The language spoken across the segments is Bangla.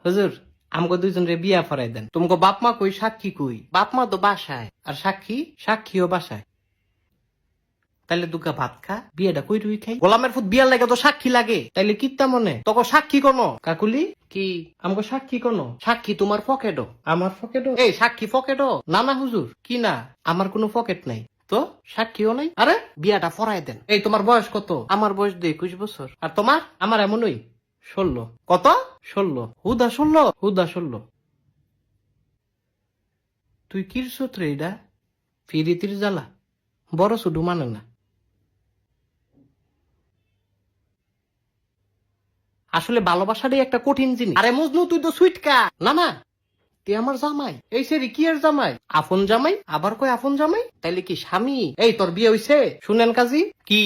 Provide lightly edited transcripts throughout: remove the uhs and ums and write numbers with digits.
হুজুর আমাকে দুইজন রে বিয়া ফরাই দেন। তোমাকে বাপ মা কই, সাক্ষী কই? বাপ মা তো বাসায়, আর সাক্ষীও বাসায়। তাইলে দুগা ভাত খা, বিয়েটা কই রুই খাই। গোলামের ফুট বিয়ার লাগে তো সাক্ষী লাগে, তাইলে কিত্তা মনে তোকে সাক্ষী কোনো? কাকুলি কি আমাকে সাক্ষী কোনো? সাক্ষী তোমার পকেটও। আমার পকেটও? এই সাক্ষী পকেটও না? না হুজুর, কি না, আমার কোনো পকেট নাই তো, সাক্ষীও নাই। আরে বিয়াটা ফরাই দেন। এই তোমার বয়স কত? আমার বয়স 21 বছর। আর তোমার? আমার এমনই 16। কত? 16। হুদা 16? হুদা 16। তুই কির সূত্রে এটা? ফিরিতির জ্বালা বড় শুধু মানে না। আসলে ভালোবাসাটাই একটা কঠিন জিনিস। আরে মজনু তুই তো সুইটকা। না না, তুই আমার জামাই। এই সে কি এর জামাই? আপন জামাই? আবার কই আপন জামাই? তাইলে কি স্বামী? এই তোর বিয়ে হইছে? শুনেন কাজী কি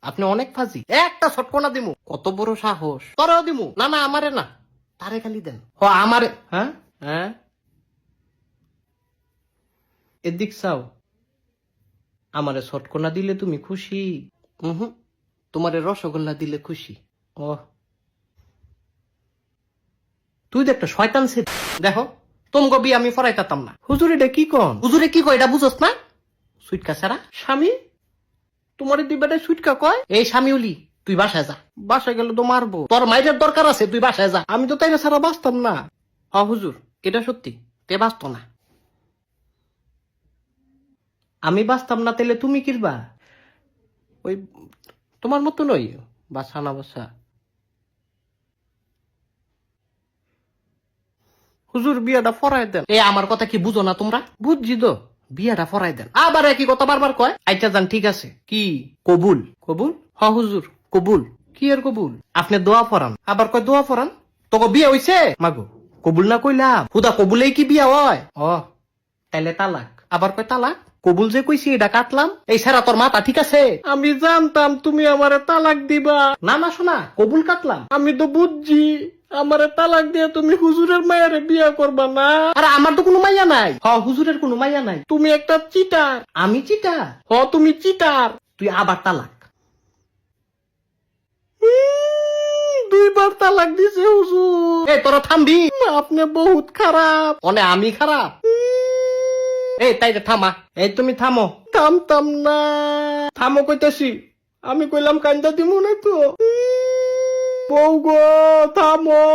আপনি অনেক ফাজি। একটা ছটকনা দিমু। কত বড় সাহস! তোরাও দিমু। না না, আমারে না, তারে খালি দেন। ও আমারে। হ্যাঁ হ্যাঁ, এদিক চাও। আমারে ছটকনা দিলে তুমি খুশি? হুম, তোমারে রসগোল্লা দিলে খুশি। ও, তুই তো একটা শয়তান ছে। দেখো তোমাকে বিয়ে আমি ফরাইতাম না। হুজুর এটা কি কন? হুজুরে কি কয় এটা বুঝস না? সুইটকা ছাড়া স্বামী? তোমার দুই বেটায় সুইটকা কয়? এই স্বামী উলি, তুই বাসায় যা। বাসায় গেলে তো মারবো। তোর মাইরের দরকার আছে, তুই বাসায় যা। আমি তো তাইলে ছাড়া বাঁচতাম না। হ হুজুর, এটা সত্যি, তে বাঁচত না। আমি বাঁচতাম না, তাইলে তুমি কিরবা? ওই তোমার মতো নই, বাসা না বাসা। হুজুর বিয়াটা ফরাই দেন। এ আমার কথা কি বুঝো না তোমরা? বুঝছি তো, বিয়াটা ফরাই দেন। আবার একই কথা বারবার কয়। আচ্ছা যান, ঠিক আছে। কি কবুল? কবুল? হ হুজুর কবুল। কি এর কবুল? আপনি দোয়া ফরান, আবার কয় দোয়া ফরান। তোকে বিয়ে হইছে? মাগো কবুল না কইলাম, হুদা কবুলেই কি বিয়া হয়? ও তাইলে তালাক। আবার কয় তালাক। কবুল যে কইছি এটা কাটলাম। এই সারা তোর মাথা ঠিক আছে? আমি জানতাম তুমি আমারে তালাক দিবা। না না শোনা, কবুল কাটলাম। আমি তো বুঝছি আমারে তালাক দিয়ে তুমি হুজুরের মায়ারে বিয়া করবা না। আরে আমার তো কোনো মাইয়া নাই। হ হুজুরের কোনো মাইয়া নাই। তুমি একটা চিটার। আমি চিটার? হ তুমি চিটার। তুই আবার তালাক। দুইবার তালাক দিছে হুজুর। এ তোরা থামবি? আপনি বহুত খারাপ। অনে আমি খারাপ? এই তাই থামা। এই তুমি থামো। থামতাম না। থামো কইতাছি। আমি কইলাম কান্দা দিমু না তো। বউ গো থামো।